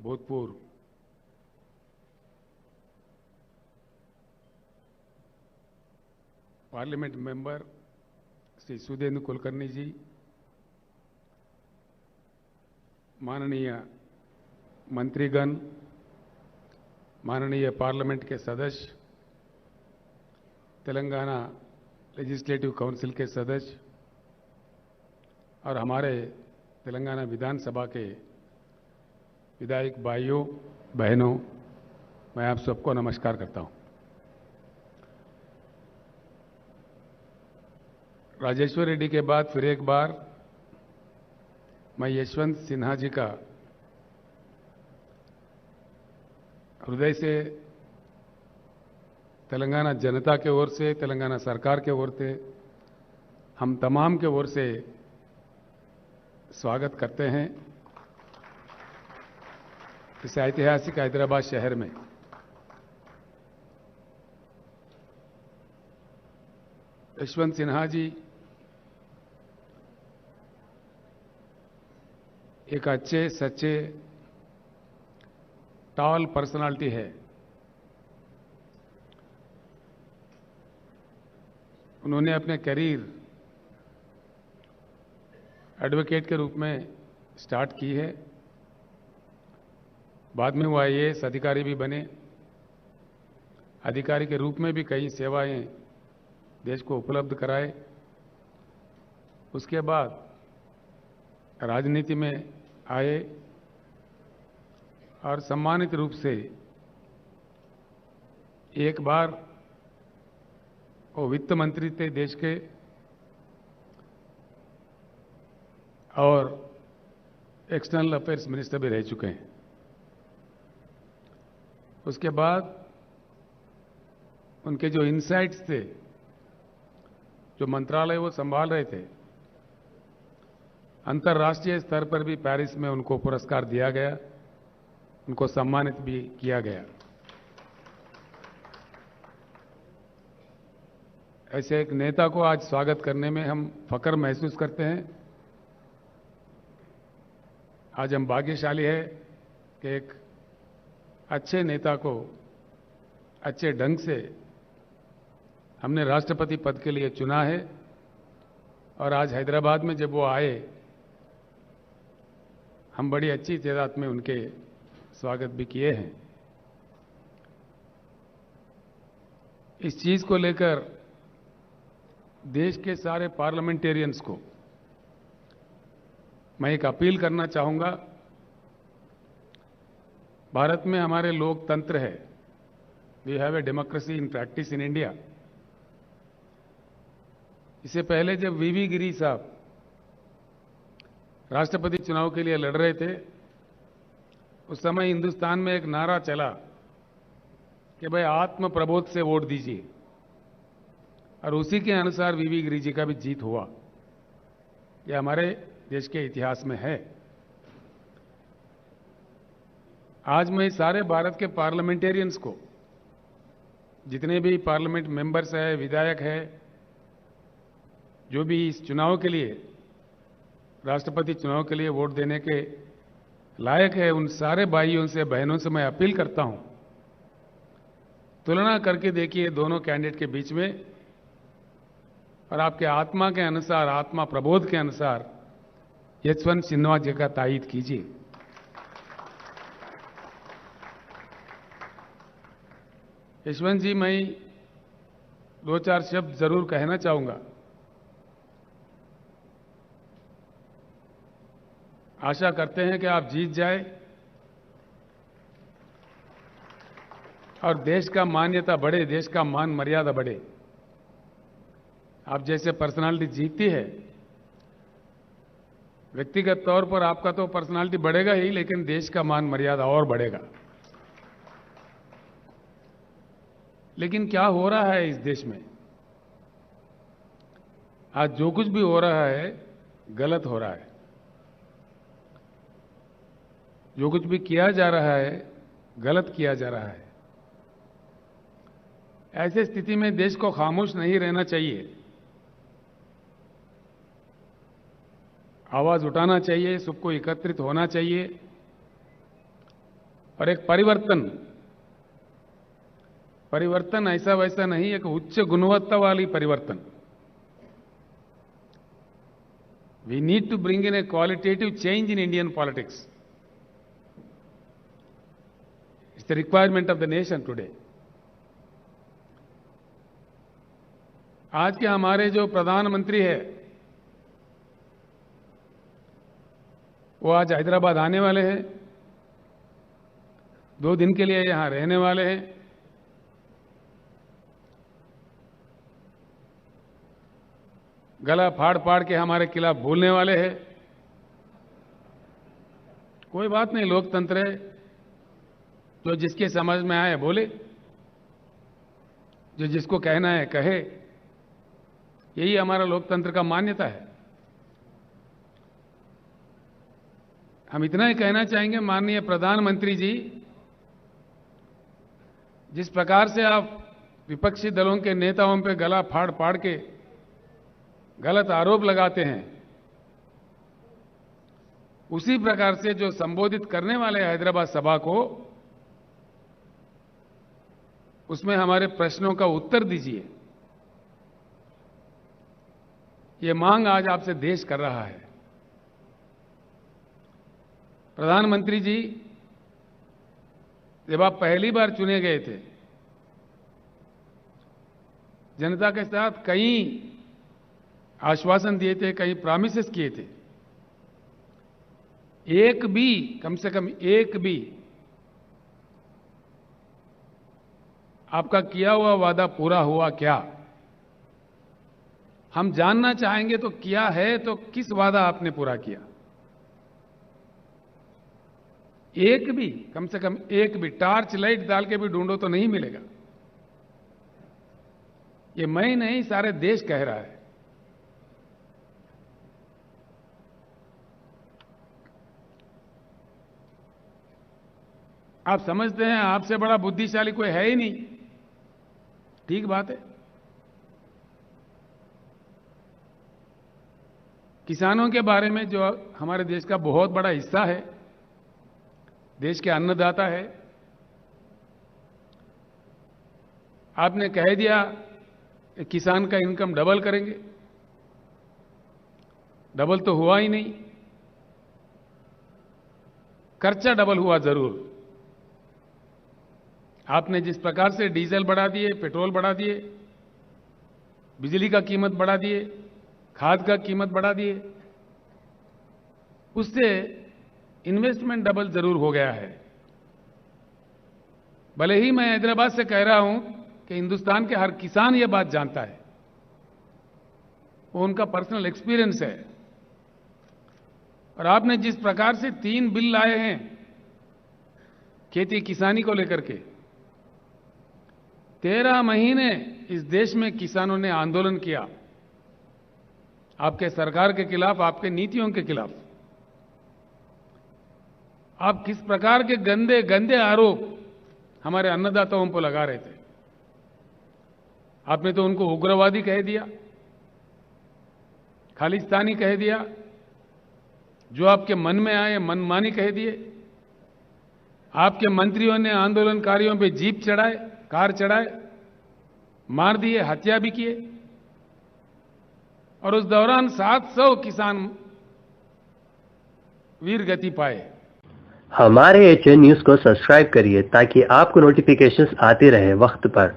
भूतपूर्व parliament member Shri Sudhindra Kulkarni जी, माननीय मंत्रीगण, माननीय पार्लियामेंट के सदस्य, तेलंगाना लेजिस्लेटिव काउंसिल के सदस्य और हमारे तेलंगाना विधानसभा के विधायक भाइयों बहनों, मैं आप सबको नमस्कार करता हूं। राजेश्वर रेड्डी के बाद फिर एक बार मैं यशवंत सिन्हा जी का हृदय से तेलंगाना जनता के ओर से, तेलंगाना सरकार के ओर से, हम तमाम के ओर से स्वागत करते हैं इस ऐतिहासिक हैदराबाद शहर में। यशवंत सिन्हा जी एक अच्छे सच्चे टॉल पर्सनालिटी है। उन्होंने अपने करियर एडवोकेट के रूप में स्टार्ट की है, बाद में वो आईएएस अधिकारी भी बने। अधिकारी के रूप में भी कई सेवाएं देश को उपलब्ध कराए। उसके बाद राजनीति में आए और सम्मानित रूप से एक बार वो वित्त मंत्री थे देश के और एक्सटर्नल अफेयर्स मिनिस्टर भी रह चुके हैं। उसके बाद उनके जो इनसाइट्स थे, जो मंत्रालय वो संभाल रहे थे, अंतर्राष्ट्रीय स्तर पर भी पेरिस में उनको पुरस्कार दिया गया, उनको सम्मानित भी किया गया। ऐसे एक नेता को आज स्वागत करने में हम फख्र महसूस करते हैं। आज हम भाग्यशाली है कि एक अच्छे नेता को अच्छे ढंग से हमने राष्ट्रपति पद के लिए चुना है और आज हैदराबाद में जब वो आए, हम बड़ी अच्छी तादाद में उनके स्वागत भी किए हैं। इस चीज को लेकर देश के सारे पार्लियामेंटेरियंस को मैं एक अपील करना चाहूंगा। भारत में हमारे लोकतंत्र है, we have a democracy in practice in India. इससे पहले जब वीवी गिरी साहब राष्ट्रपति चुनाव के लिए लड़ रहे थे, उस समय हिंदुस्तान में एक नारा चला कि भाई आत्म प्रबोध से वोट दीजिए, और उसी के अनुसार वीवी गिरी जी का भी जीत हुआ। यह हमारे देश के इतिहास में है। आज मैं सारे भारत के पार्लियामेंटेरियंस को, जितने भी पार्लियामेंट मेंबर्स हैं, विधायक हैं, जो भी इस चुनाव के लिए, राष्ट्रपति चुनाव के लिए वोट देने के लायक है, उन सारे भाइयों से बहनों से मैं अपील करता हूं, तुलना करके देखिए दोनों कैंडिडेट के बीच में और आपके आत्मा के अनुसार, आत्मा प्रबोध के अनुसार यशवंत सिन्हा जी का तायीद कीजिए। यशवंत जी, मैं दो चार शब्द जरूर कहना चाहूंगा। आशा करते हैं कि आप जीत जाए और देश का मान्यता बढ़े, देश का मान मर्यादा बढ़े। आप जैसे पर्सनालिटी जीतती है, व्यक्तिगत तौर पर आपका तो पर्सनालिटी बढ़ेगा ही, लेकिन देश का मान मर्यादा और बढ़ेगा। लेकिन क्या हो रहा है इस देश में? आज जो कुछ भी हो रहा है गलत हो रहा है। जो कुछ भी किया जा रहा है गलत किया जा रहा है। ऐसे स्थिति में देश को खामोश नहीं रहना चाहिए, आवाज उठाना चाहिए, सबको एकत्रित होना चाहिए और एक परिवर्तन ऐसा वैसा नहीं, एक उच्च गुणवत्ता वाली परिवर्तन। We need to bring in a qualitative change in Indian politics. It's the requirement of the nation today. आज के हमारे जो प्रधानमंत्री है वो आज हैदराबाद आने वाले हैं, 2 दिन के लिए यहां रहने वाले हैं। गला फाड़ फाड़ के हमारे खिलाफ बोलने वाले हैं। कोई बात नहीं, लोकतंत्र है, जो जिसके समझ में आए बोले, जो जिसको कहना है कहे, यही हमारा लोकतंत्र का मान्यता है। हम इतना ही कहना चाहेंगे, माननीय प्रधानमंत्री जी, जिस प्रकार से आप विपक्षी दलों के नेताओं पे गला फाड़ फाड़ के गलत आरोप लगाते हैं, उसी प्रकार से जो संबोधित करने वाले हैदराबाद सभा को, उसमें हमारे प्रश्नों का उत्तर दीजिए। ये मांग आज आपसे देश कर रहा है। प्रधानमंत्री जी, जब आप पहली बार चुने गए थे, जनता के साथ कई आश्वासन दिए थे, कई प्रॉमिसेस किए थे। एक भी, कम से कम एक भी आपका किया हुआ वादा पूरा हुआ क्या? हम जानना चाहेंगे तो किया है तो किस वादा आपने पूरा किया? एक भी, कम से कम एक भी टार्च लाइट डाल के भी ढूंढो तो नहीं मिलेगा। ये मैं नहीं, सारे देश कह रहा है। आप समझते हैं आपसे बड़ा बुद्धिशाली कोई है ही नहीं, ठीक बात है। किसानों के बारे में, जो हमारे देश का बहुत बड़ा हिस्सा है, देश के अन्नदाता है, आपने कह दिया कि किसान का इनकम डबल करेंगे। डबल तो हुआ ही नहीं, खर्चा डबल हुआ जरूर। आपने जिस प्रकार से डीजल बढ़ा दिए, पेट्रोल बढ़ा दिए, बिजली का कीमत बढ़ा दिए, खाद का कीमत बढ़ा दिए, उससे इन्वेस्टमेंट डबल जरूर हो गया है। भले ही मैं हैदराबाद से कह रहा हूं कि हिंदुस्तान के हर किसान ये बात जानता है, वो उनका पर्सनल एक्सपीरियंस है। और आपने जिस प्रकार से 3 बिल लाए हैं खेती किसानी को लेकर के, 13 महीने इस देश में किसानों ने आंदोलन किया, आपके सरकार के खिलाफ, आपके नीतियों के खिलाफ। आप किस प्रकार के गंदे गंदे आरोप हमारे अन्नदाताओं पर लगा रहे थे। आपने तो उनको उग्रवादी कह दिया, खालिस्तानी कह दिया, जो आपके मन में आए मनमानी कह दिए। आपके मंत्रियों ने आंदोलनकारियों पे जीप चढ़ाए, कार चढ़ाए, मार दिए, हत्या भी किए। और उस दौरान 700 किसान वीर गति पाए। हमारे HN न्यूज को सब्सक्राइब करिए ताकि आपको नोटिफिकेशंस आते रहे वक्त पर।